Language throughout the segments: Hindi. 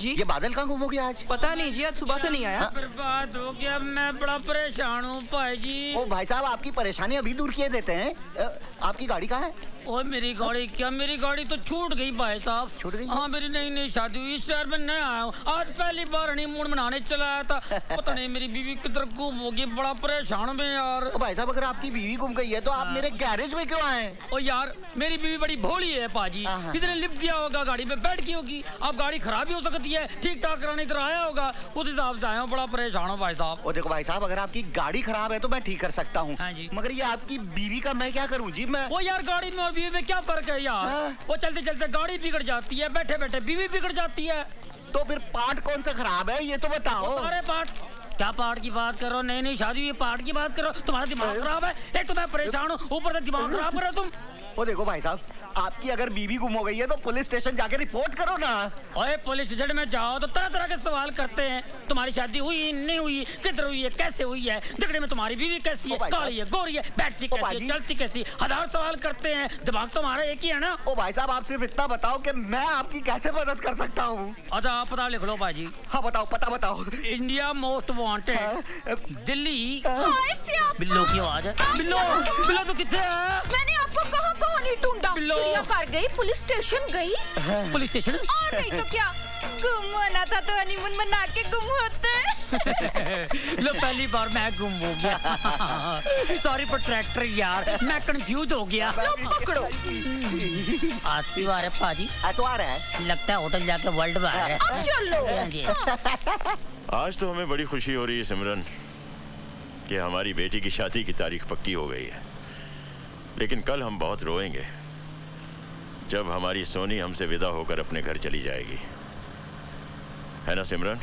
जी। ये बादल कहाँ गुम हो गया आज? पता नहीं जी, आज सुबह से नहीं आया। बर्बाद हो गया, मैं बड़ा परेशान हूँ भाई जी। ओ भाई साहब, आपकी परेशानी अभी दूर किए देते हैं। आपकी गाड़ी कहाँ है? ओए मेरी गाड़ी क्या, मेरी गाड़ी तो छूट गई भाई साहब। छूट गई? हाँ, मेरी नई नई शादी हुई, इस शहर में नया आया हूँ, आज पहली बार हनीमून मनाने चला आया था। पता नहीं मेरी बीवी किधर गुम हो गई, बड़ा परेशान में यार। ओ भाई साहब, अगर आपकी बीवी गुम गई है तो आप मेरे गैरेज में क्यों आए? ओ यार, मेरी बीवी बड़ी भोली है पाजी, किसी ने लिफ्ट दिया होगा, गाड़ी में बैठ गई होगी। अब गाड़ी खराब भी हो सकती है, ठीक ठाक कराने इधर आया होगा, उस हिसाब से आया हूँ, बड़ा परेशान हूँ भाई साहब। ओ देखो भाई साहब, अगर आपकी गाड़ी खराब है तो मैं ठीक कर सकता हूँ। हाँ जी। मगर ये आपकी बीवी का मैं क्या करूँ जी? मैं वो यार गाड़ी में और बीवी में क्या फर्क है यार? वो चलते चलते गाड़ी बिगड़ जाती है, बैठे बैठे बीवी बिगड़ जाती है। तो फिर पार्ट कौन सा खराब है ये तो बताओ। सारे पार्ट। क्या पार्ट की बात करो? नई नई शादी हुई पार्ट की बात करो? तुम्हारा दिमाग खराब है? एक तो मैं परेशान हूँ, ऊपर से दिमाग खराब करो तुम। वो देखो भाई साहब, आपकी अगर बीवी गुम हो गई है तो पुलिस स्टेशन जाके रिपोर्ट करो ना। ओए पुलिस स्टेशन में जाओ तो तरह तरह के सवाल करते हैं। तुम्हारी शादी हुई नहीं हुई, किधर हुई है, कैसे हुई है, दिखने में तुम्हारी बीवी कैसी है, काली है, गोरी है, बैठती कैसी है, चलती कैसी, हजार सवाल करते हैं। दिमाग तुम्हारा एक ही है ना? ओ भाई साहब, आप सिर्फ इतना बताओ कि मैं आपकी कैसे मदद कर सकता हूँ। अच्छा आप पता लिख लो भाजी। हाँ बताओ, पता बताओ। India most wanted Delhi. बिल्लो की आवाज है। बिल्लो, बिल्लो तो कितने है? मैंने आपको कहाँ कहाँ नहीं ढूंढा। चिड़ियाघर गई, पुलिस स्टेशन गई। Police station? और नहीं तो क्या, गुम होना था तो हनीमून मना के गुम होते। लो पहली बार मैं गुम हो गया। सॉरी फॉर ट्रैक्टर यार, मैं कंफ्यूज हो गया। पकड़ो। आज की बार है पाजी। तो आ रहा है। लगता है होटल जाके वर्ल्ड में आ रहा है। अब चलो। आज तो हमें बड़ी खुशी हो रही है सिमरन कि हमारी बेटी की शादी की तारीख पक्की हो गई है, लेकिन कल हम बहुत रोएंगे जब हमारी सोनी हमसे विदा होकर अपने घर चली जाएगी, है ना सिमरन?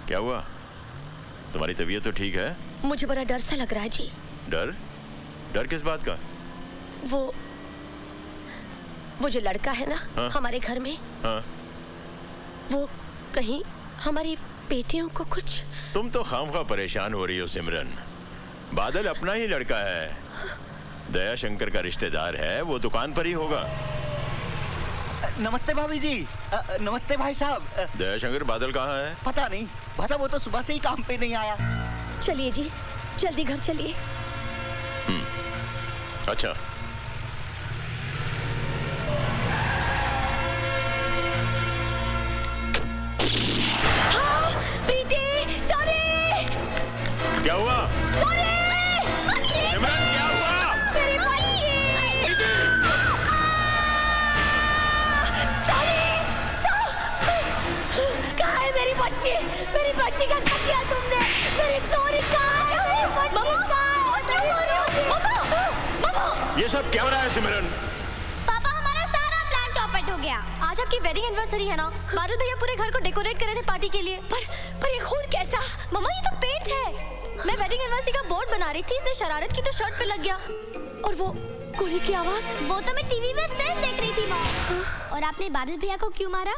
क्या हुआ, तुम्हारी तबीयत तो ठीक है? मुझे बड़ा डर सा लग रहा है जी। डर? डर किस बात का? वो जो लड़का है ना, हाँ? हमारे घर में, हाँ? वो कहीं हमारी बेटियों को कुछ। तुम तो खामखा परेशान हो रही हो सिमरन। बादल अपना ही लड़का है, दया शंकर का रिश्तेदार है, वो दुकान पर ही होगा। नमस्ते भाभी जी। नमस्ते भाई साहब। दया शंकर बादल कहाँ है? पता नहीं भाई साहब, वो तो सुबह से ही काम पे नहीं आया। चलिए जी, जल्दी घर चलिए। अच्छा। प्रीति, सॉरी। क्या हुआ? सॉरी। सिमरन क्या हुआ? मेरी बच्ची। कहाँ है मेरी बच्ची? मेरी बच्ची का क्या किया तुमने? मेरी सॉरी कहाँ है? ये सब क्या हो रहा है सिमरन? पापा, हमारा सारा प्लान चौपट हो गया। आज आपकी वेडिंग एनिवर्सरी है ना? बादल भैया पूरे घर को डेकोरेट कर रहे थे पार्टी के लिए। पर ये खून कैसा? मम्मा ये तो पेंट है। मैं वेडिंग एनिवर्सरी का बोर्ड बना रही थी, इसने शरारत की तो शर्ट पे लग गया। और वो गोली की आवाज? वो तो मैं टीवी में फिल्म देख रही थी माँ। और आपने बादल भैया को क्यों मारा?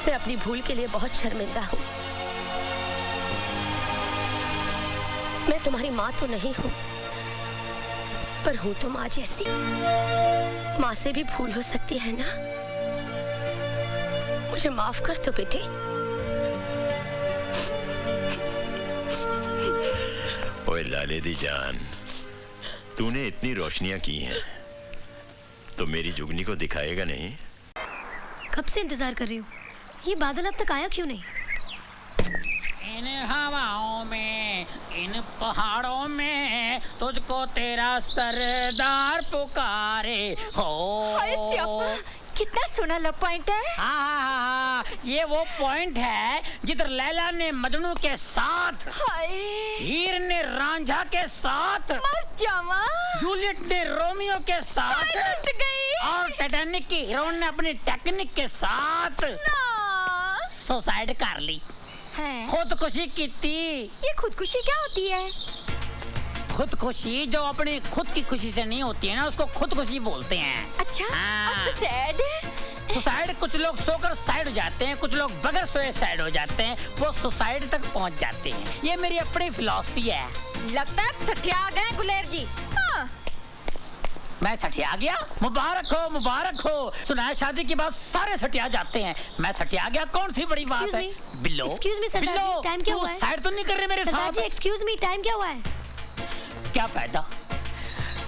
मैं अपनी भूल के लिए बहुत शर्मिंदा हूँ। मैं तुम्हारी माँ तो नहीं हूँ, पर हूँ तो माँ जैसी। माँ से भी भूल हो सकती है ना? मुझे माफ कर दो बेटे। ओए लाले दी जान, तूने इतनी रोशनियां की हैं, तो मेरी जुगनी को दिखाएगा नहीं? कब से इंतजार कर रही हूँ, ये बादल अब तक आया क्यों नहीं? इन हवाओं में, इन पहाड़ों में तुझको तेरा सरदार पुकारे हो। हाय स्यापा, कितना सोना लव पॉइंट है। हाँ, ये वो पॉइंट है जिधर लैला ने मजनू के साथ, हीर ने रांझा के साथ, मस्त जावा, जूलियट ने रोमियो के साथ, गई। और टाइटैनिक की हीरोइन ने अपनी टेक्निक के साथ सुसाइड कर ली, खुदकुशी की थी। ये खुदकुशी क्या होती है? खुदकुशी जो अपनी खुद की खुशी से नहीं होती है ना, उसको खुदकुशी बोलते हैं। अच्छा, हाँ। अब तो सैड है। सुसाइड कुछ लोग सोकर साइड हो जाते हैं, कुछ लोग बगैर सोए साइड हो जाते हैं, वो सुसाइड तक पहुंच जाते हैं। ये मेरी अपनी फिलॉसफी है। लगता है सठिया गए गुलेर जी। हाँ। मैं सठिया गया? मुबारक हो, मुबारक हो। सुना है शादी के बाद सारे सठिया जाते हैं, मैं सठिया गया, कौन सी बड़ी बात है? बिल्लो, एक्सक्यूज मी सरदार जी, टाइम क्या हुआ है? साइड तो नहीं कर रहे मेरे सरदार साथ। जी एक्सक्यूज मी, टाइम क्या हुआ है? क्या फायदा,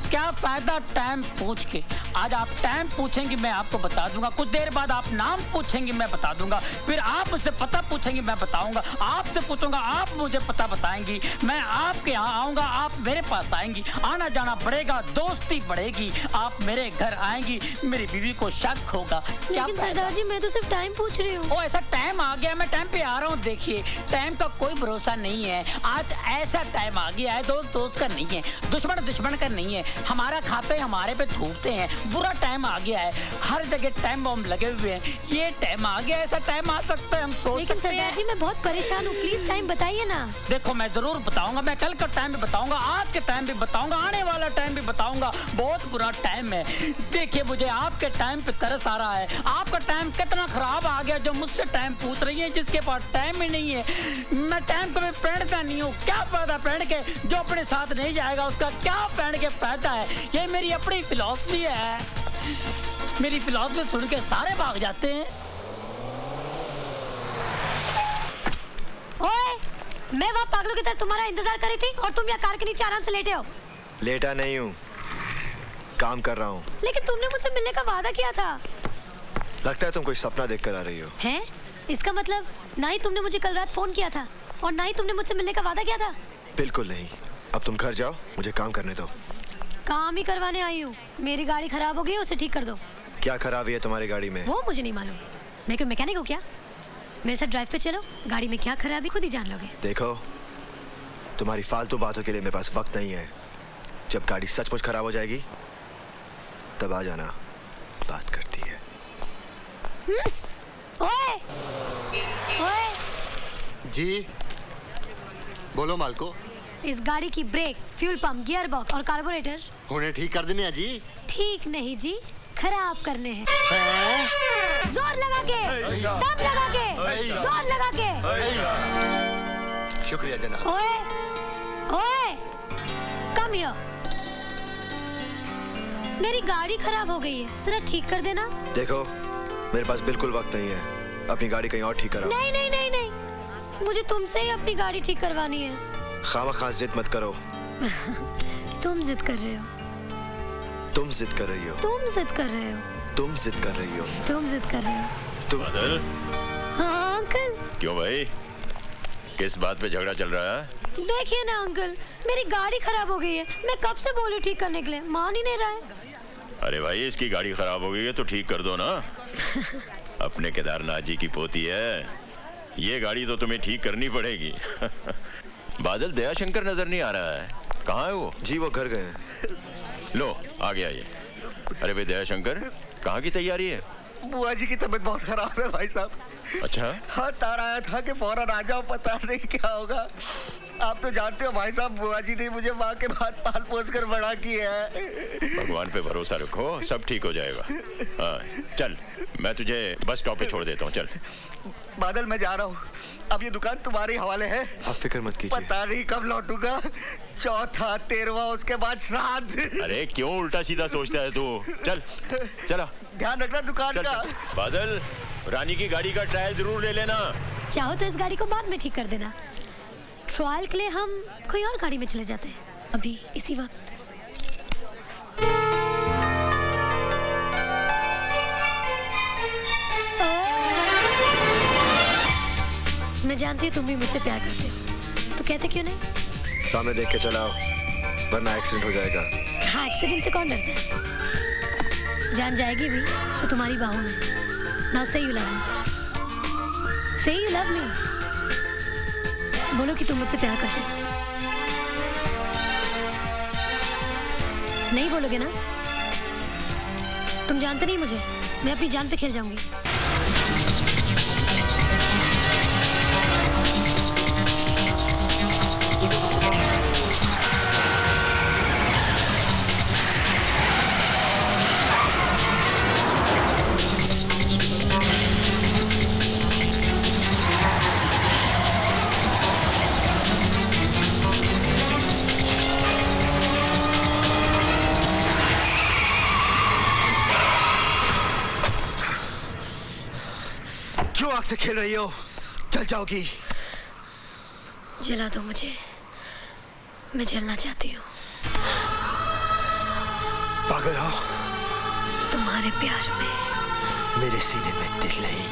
क्या फायदा टाइम पूछ के? आज आप टाइम पूछेंगे मैं आपको बता दूंगा, कुछ देर बाद आप नाम पूछेंगे मैं बता दूंगा, फिर आप मुझसे पता पूछेंगे मैं बताऊंगा, आपसे पूछूंगा आप मुझे पता बताएंगी, मैं आपके यहाँ आऊंगा आप मेरे पास आएंगी, आना जाना बढ़ेगा, दोस्ती बढ़ेगी, आप मेरे घर आएंगी, मेरी बीवी को शक होगा। लेकिन सरदार जी मैं तो सिर्फ टाइम पूछ रही हूँ। ओ ऐसा टाइम आ गया, मैं टाइम पे आ रहा हूँ। देखिए टाइम का कोई भरोसा नहीं है, आज ऐसा टाइम आ गया है, दोस्त दोस्त का नहीं है, दुश्मन दुश्मन का नहीं है, हमारा खाते हमारे पे थूकते हैं, बुरा टाइम आ गया है, हर जगह टाइम बम लगे हुए हैं, ये टाइम आ गया, ऐसा टाइम आ सकता है, हम सोच लेकिन सकते हैं। सरदार जी मैं बहुत परेशान हूँ, प्लीज टाइम बताइए ना। देखो मैं जरूर बताऊंगा, मैं कल का टाइम भी बताऊंगा, आज के टाइम भी बताऊंगा, आने वाला टाइम भी बताऊंगा, बहुत बुरा टाइम है। देखिए मुझे आपके टाइम पे तरस आ रहा है, आपका टाइम कितना खराब आ गया जो मुझसे टाइम पूछ रही है, जिसके पास टाइम ही नहीं है। मैं टाइम कभी पहनता नहीं हूँ, क्या फायदा पहन के, जो अपने साथ नहीं जाएगा उसका क्या पहन के फायदा है। ये मेरी अपनी फिलॉसफी है, मेरी फिलॉसफी सुन के सारे भाग जाते हैं। ओए, मैं वहाँ पागलों की तरह तुम्हारा इंतजार कर रही थी और तुम यहाँ कार के नीचे आराम से लेटे हो। लेटा नहीं हूँ, काम कर रहा हूँ। लेकिन तुमने मुझसे मिलने का वादा किया था। लगता है तुम कोई सपना देख कर आ रही हो। हैं? इसका मतलब ना ही तुमने मुझे कल रात फोन किया था और ना ही तुमने मुझसे मिलने का वादा किया था। बिल्कुल नहीं। अब तुम घर जाओ, मुझे काम करने दो। काम ही करवाने आई हूँ। मेरी गाड़ी खराब हो गई, उसे ठीक कर दो। क्या खराबी है तुम्हारी गाड़ी में? वो मुझे नहीं मालूम, मैं क्यों मैकेनिक हूँ क्या? मेरे साथ ड्राइव पे चलो, गाड़ी में क्या खराबी खुद ही जान लोगे। देखो तुम्हारी फालतू बातों के लिए मेरे पास वक्त नहीं है। जब गाड़ी सचमुच खराब हो जाएगी तब आ जाना, बात करती है। ओए! ओए! जी बोलो मालको। इस गाड़ी की brake, fuel pump, gearbox और कार्बोरेटर हुने ठीक कर देने हैं जी। ठीक नहीं जी, खराब करने हैं। जोर लगा के, दम लगा के, जोर लगा के। शुक्रिया जनाब। ओए! ओए! Come here. मेरी गाड़ी खराब हो गई है, जरा ठीक कर देना। देखो मेरे पास बिल्कुल वक्त नहीं है, अपनी गाड़ी कहीं और ठीक कराओ। नहीं नहीं नहीं नहीं, मुझे तुमसे ही अपनी गाड़ी ठीक करवानी है। खामखा जिद मत करो। तुम जिद कर रहे हो, तुम जिद कर रही हो, तुम जिद कर रहे हो, तुम जिद कर रही हो, तुम जिद कर रहे हो। तुम। बादल, हाँ अंकल। क्यों भाई, किस बात पे झगड़ा चल रहा है? देखिए ना अंकल, मेरी गाड़ी खराब हो गई है, मैं कब से बोली ठीक करने के लिए, मान ही नहीं रहा है। अरे भाई इसकी गाड़ी खराब हो गई है तो ठीक कर दो ना। अपने केदारनाथ जी की पोती है, ये गाड़ी तो तुम्हें ठीक करनी पड़ेगी। बादल दयाशंकर नजर नहीं आ रहा है, कहाँ है वो? जी वो घर गए हैं। लो आ गया ये। अरे भाई दयाशंकर, कहाँ की तैयारी है? बुआ जी की तबीयत बहुत खराब है भाई साहब। अच्छा हाँ तार आया था कि फौरन आ जाओ, पता नहीं क्या होगा। आप तो जानते हो भाई साहब, बुआ जी ने मुझे माँ के बाद पाल पोस कर बड़ा किया है। भगवान पे भरोसा रखो, सब ठीक हो जाएगा। हाँ चल, मैं तुझे बस स्टॉप पे छोड़ देता हूँ, चल। बादल मैं जा रहा हूँ, अब ये दुकान तुम्हारे हवाले है। आप फिक्र मत कीजिए। पता नहीं कब लौटूंगा, चौथा 13वां उसके बाद श्राद्ध। अरे क्यों उल्टा सीधा सोचता है तू? चल चला, ध्यान रखना दुकान चल, का। चल। बादल, रानी की गाड़ी का ट्रायल जरूर ले लेना। चाहो तो इस गाड़ी को बाद में ठीक कर देना, ट्रायल के लिए हम कोई और गाड़ी में चले जाते हैं अभी इसी वक्त। मैं जानती हूँ तुम भी मुझसे प्यार करते हो, तो कहते क्यों नहीं? सामने देख के चलाओ वरना एक्सीडेंट हो जाएगा। हाँ, एक्सीडेंट से कौन डरता है? जान जाएगी भी तो तुम्हारी बाहों में। नाउ से यू लव मी, से यू लव मी। बोलो कि तुम मुझसे प्यार करते हो। नहीं बोलोगे ना? तुम जानते नहीं मुझे, मैं अपनी जान पे खेल जाऊंगी। क्यों आग से खेल रही हो? जल जाओगी। जला दो मुझे, मैं जलना चाहती हूँ। पागल हो? तुम्हारे प्यार में। मेरे सीने में दिल नहीं,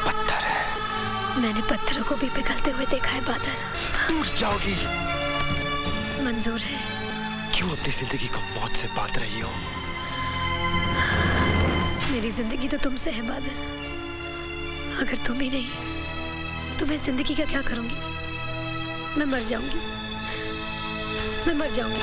पत्थर है। मैंने पत्थरों को भी पिघलते हुए देखा है बादल। टूट जाओगी। मंजूर है। क्यों अपनी जिंदगी को मौत से बांध रही हो? मेरी जिंदगी तो तुमसे है बादल। अगर तुम ही नहीं तो मैं जिंदगी का क्या करूंगी? मैं मर जाऊंगी, मैं मर जाऊंगी।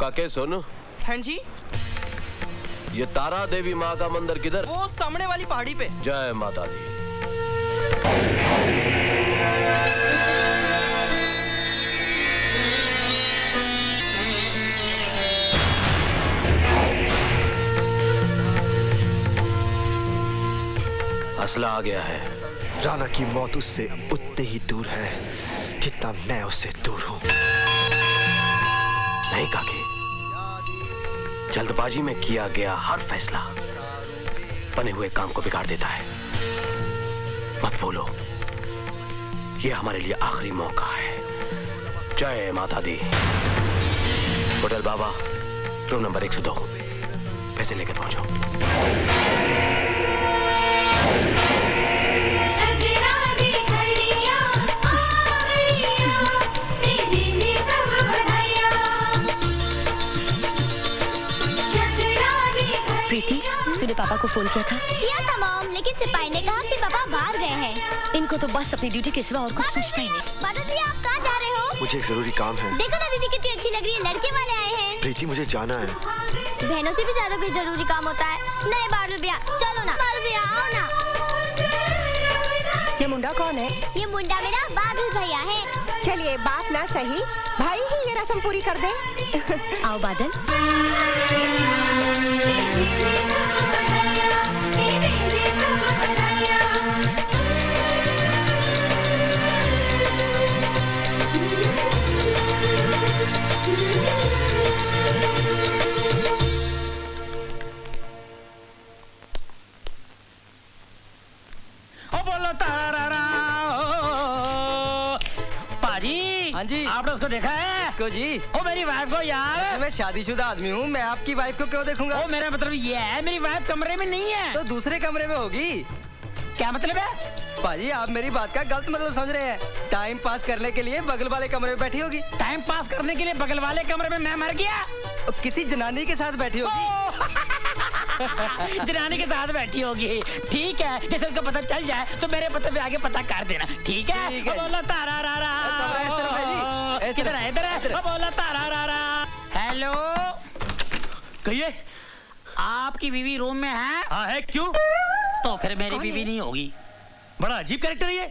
काके सुन। हाँ जी। ये तारा देवी माँ का मंदिर किधर? वो सामने वाली पहाड़ी पे। जय माता दी। असला आ गया है। राणा की मौत उससे उतनी ही दूर है जितना मैं उससे दूर हूं। नहीं काके, जल्दबाजी में किया गया हर फैसला बने हुए काम को बिगाड़ देता है। मत भूलो, ये हमारे लिए आखिरी मौका है। जय माता दी। होटल बाबा, रूम नंबर 102, पैसे लेकर पहुंचो। प्रीति, तूने पापा को फोन किया था? किया था मॉम, लेकिन सिपाही ने कहा कि पापा बाहर गए हैं। इनको तो बस अपनी ड्यूटी के सिवा और कुछ सोचता ही नहीं। बादल भैया, आप कहाँ जा रहे हो? मुझे एक जरूरी काम है। देखो ना दीदी कितनी अच्छी लग रही है, लड़के वाले आए हैं। प्रीति, मुझे जाना है। बहनों से भी ज्यादा कोई जरूरी काम होता है। नहीं बादल भैया, चलो ना। बादल भैया आओ ना। ये मुंडा कौन है? ये मुंडा मेरा बादल भैया है। चलिए, बात ना सही, भाई ही ये रस्म पूरी कर दे। आओ बादल। हाँ जी। आपने उसको देखा है? इसको जी? ओ मेरी वाइफ को यार। मैं शादीशुदा आदमी हूँ, मैं आपकी वाइफ को क्यों देखूंगा? ओ मेरा मतलब ये है, मेरी वाइफ कमरे में नहीं है। तो दूसरे कमरे में होगी। क्या मतलब है? पाजी, आप मेरी बात का गलत मतलब समझ रहे हैं। टाइम पास करने के लिए बगल वाले कमरे में बैठी होगी। टाइम पास करने के लिए बगल वाले कमरे में मैं मर गया? किसी जनानी के साथ बैठी होगी। जनानी के साथ बैठी होगी। ठीक है, जैसे उनको पता चल जाए तो मेरे पते पे आगे पता कर देना। ठीक है? ठीक है। बोला तारा रा रा। किधर है? इधर है। बोला तारा रा रा। हेलो, कहिए। आपकी बीवी रूम में है? हाँ है। क्यों? तो फिर मेरी बीवी नहीं होगी। बड़ा अजीब कैरेक्टर है ये।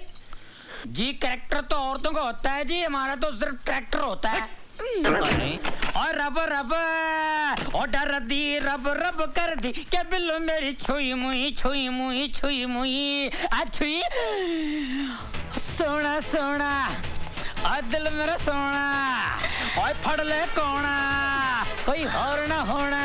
जी, कैरेक्टर तो औरतों का होता है जी, हमारा तो सिर्फ ट्रैक्टर होता है। और रब रब और डर दी रब रब कर दी क्या बिल्लो मेरी छुई मुई छुई मुई छुई मुई छुई। सोना सोना और दिल मेरा सोना और फड़ ले कोना कोई और ना होना।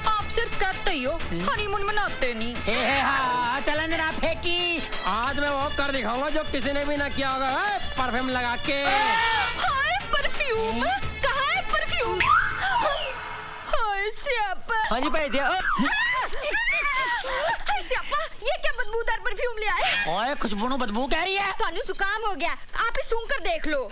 आप सिर्फ कहते ही हो, हनीमून मनाते नहीं। हाँ, चलन जरा फेंकी। आज मैं वो कर दिखाऊंगा जो किसी ने भी ना किया होगा। परफ्यूम लगा के। हाय परफ्यूम, कहाँ है परफ्यूम? हाय स्यापा। हाँ जी भाई दिया। हाय स्यापा, ये क्या बदबूदार परफ्यूम ले आए? ओए, खुशबू बदबू कह रही है। थानू जुकाम हो गया, आप ही सूंघ कर देख लो।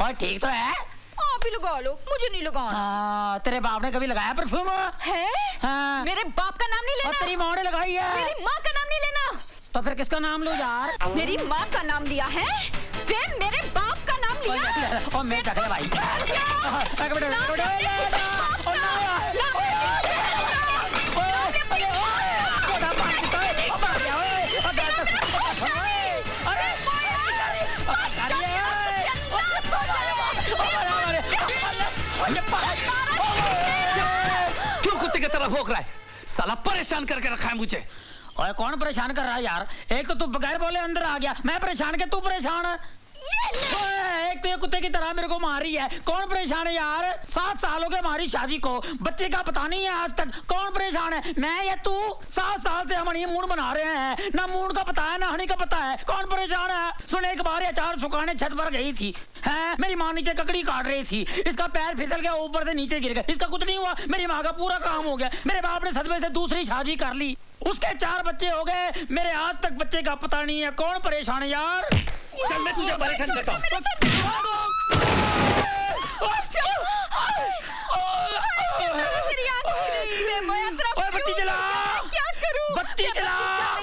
और ठीक तो है? आप ही लगा लो, मुझे नहीं लगाना। तेरे बाप ने कभी लगाया परफ्यूम? है? हाँ। मेरे बाप का नाम नहीं लेना। और तेरी माँ ने लगाई है। मेरी माँ का नाम नहीं लेना। तो फिर किसका नाम लो यार? मेरी माँ का नाम लिया है, फिर मेरे बाप का नाम और मैं टकरा भाई क्यों कुत्ते की तरह भौंक रहा है? साला परेशान करके रखा है मुझे। और कौन परेशान कर रहा है यार? एक तो तू बगैर बोले अंदर आ गया, मैं परेशान के तू परेशान है। एक तो ये कुत्ते की तरह मेरे को मारी है, कौन परेशान है यार? 7 साल हो गए हमारी शादी को, बच्चे का पता नहीं है आज तक, कौन परेशान है? मैं या तू? 7 साल से हम हनीमून बना रहे हैं, ना मूड का पता है ना हनी का पता है, कौन परेशान है? सुन, एक बार अचार सुखाने छत पर गई थी, है मेरी माँ नीचे ककड़ी काट रही थी, इसका पैर फिसल गया, ऊपर से नीचे गिर गया, इसका कुछ नहीं हुआ, मेरी माँ का पूरा काम हो गया। मेरे बाप ने सदमे से दूसरी शादी कर ली, उसके 4 बच्चे हो गए, मेरे आज तक बच्चे का पता नहीं है, कौन परेशान है यार? चल मैं तुझे परेशान करता हूँ। बत्ती जला, क्या करूं? बत्ती जला।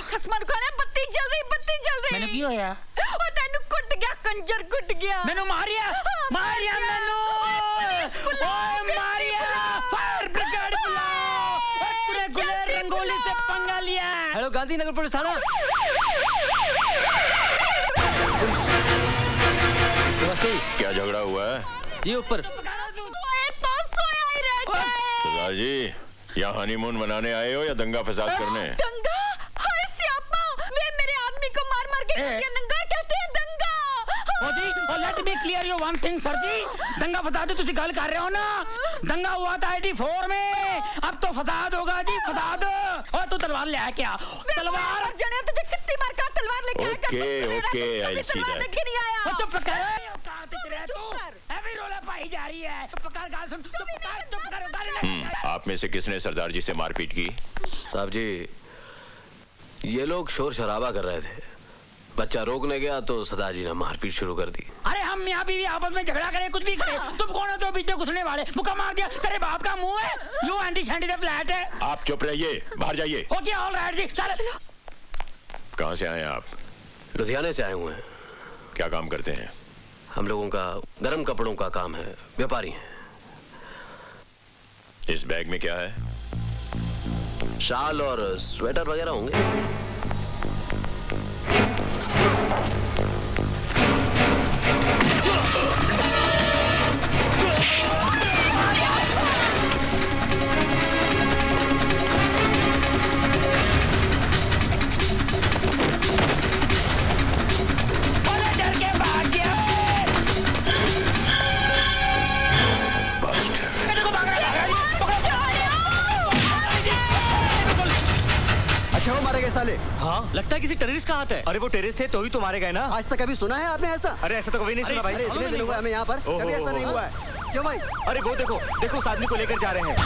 खसमन खाने बत्ती जल रही, बत्ती जल रही। मैंने की होया? ओ तेनू कुट गया, कंजर कुट गया। मैंने मारिया, मारिया मैनू। ओए मारिया, फायर ब्रिगेड बुलाओ। पूरे गुलेर रंगोली से पंगा लिया। हेलो गांधीनगर पुलिस थाना। क्या झगड़ा हुआ है? जी ऊपर। तो सोया ही रह जाए। सरदार जी, यहाँ हनीमून मनाने आए हो या दंगा फसाद करने? दंगा? हाय स्यापा, वे मेरे आदमी को मार मार के नंगा कहते हैं दंगा। और let me clear you one thing sir ji, दंगा फसाद तुसी गल कर रहे हो ना, दंगा हुआ था 84 में, अब तो फसाद होगा जी, फसाद। और तू तलवार ले आया क्या? तलवार जने तुझे कितनी मार का तलवार लेके आया? Okay, I'll see that. लेके नहीं आया। और चुप कर, अभी रोला पाई जा रही है, चुप कर, गाल सुन, चुप कर, गाली नहीं। आप में से किसने सरदार जी से मारपीट की? साहब जी, ये लोग शोर शराबा कर रहे थे, बच्चा रोकने गया तो सरदार जी ने मारपीट शुरू कर दी। अरे हम यहाँ भी आपस में झगड़ा करें, कुछ भी करें, तुम कौन हो तो बीच में घुसने वाले? मुक्का मार दिया, तेरे बाप का मुंह है, you anti shanty the flat है। आप चुप रहिए, बाहर जाइए। ओके ऑल राइट जी, चल। कहाँ से आए आप? लुधियाने से आए हुए हैं। क्या काम करते हैं? हम लोगों का गर्म कपड़ों का काम है, व्यापारी हैं। इस बैग में क्या है? शाल और स्वेटर वगैरह होंगे। साले। हाँ, लगता है किसी टेररिस्ट का हाथ है। अरे वो टेररिस्ट थे तो ही तो मारे गए ना। आज तक कभी सुना है आपने ऐसा? अरे ऐसा तो कभी नहीं सुना भाई। अरे इतने दिन हुए हमें यहाँ पर, कभी ऐसा नहीं हुआ है। क्यों भाई? अरे वो देखो, देखो उस आदमी को लेकर जा रहे हैं।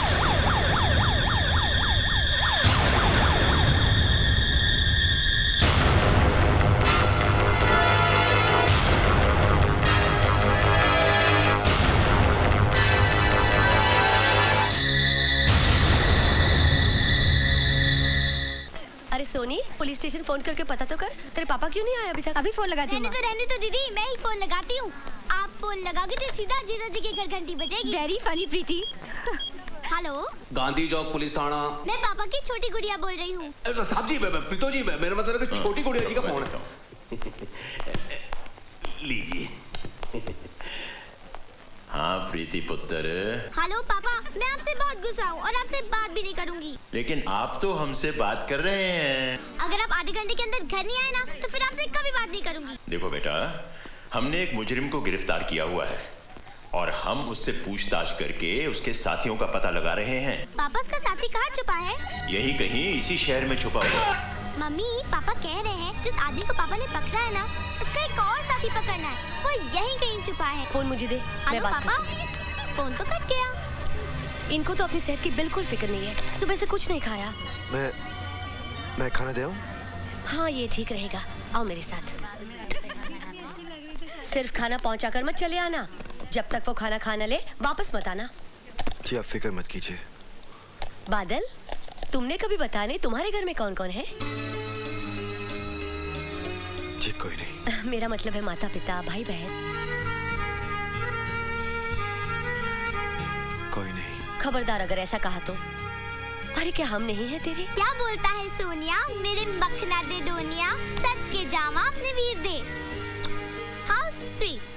अरे सोनी, पुलिस स्टेशन फोन करके पता तो कर, तेरे पापा क्यों नहीं आए अभी तक? अभी फोन लगाती हूँ। रहने तो दीदी, मैं ही फोन लगाती हूँ। आप फोन लगाओगे तो सीधा जीजा जी के घर घंटी बजेगी। वेरी फनी प्रीति। हेलो, गांधी चौक पुलिस थाना। मैं पापा की छोटी गुड़िया बोल रही हूँ। साहब जी, प्रीतो जी, मेरा मतलब है कि छोटी गुड़िया जी का फोन है। लीजिए। हाँ प्रीति पुत्र। हेलो पापा, मैं आपसे बहुत गुस्सा हूँ और आपसे बात भी नहीं करूँगी। लेकिन आप तो हमसे बात कर रहे हैं। अगर आप आधे घंटे के अंदर घर नहीं आए ना, तो फिर आपसे कभी बात नहीं करूँगी। देखो बेटा, हमने एक मुजरिम को गिरफ्तार किया हुआ है और हम उससे पूछताछ करके उसके साथियों का पता लगा रहे हैं। पापा, उसका साथी कहाँ छुपा है? यही कहीं इसी शहर में छुपा हुआ है। मम्मी, पापा कह रहे हैं जिस आदमी को पापा ने पकड़ा है ना, उसका एक और साथी पकड़ना है, वो यहीं कहीं छुपा है। फोन मुझे दे। हेलो पापा, फोन तो कट गया। इनको तो अपनी सेहत की बिल्कुल फिक्र नहीं है, सुबह से कुछ नहीं खाया। मैं खाना दे आऊं? हाँ ये ठीक रहेगा, आओ मेरे साथ। सिर्फ खाना पहुंचा कर मत चले आना, जब तक वो खाना खाना ले वापस मत आना। जी आप फिक्र मत कीजिए। बादल, तुमने कभी बताया नहीं तुम्हारे घर में कौन कौन है? जी कोई नहीं। मेरा मतलब है माता पिता, भाई बहन। खबरदार अगर ऐसा कहा तो। अरे क्या हम नहीं है तेरे? क्या बोलता है सोनिया, मेरे मखना दे डोनिया, सच के जामा अपने वीर दे। How sweet.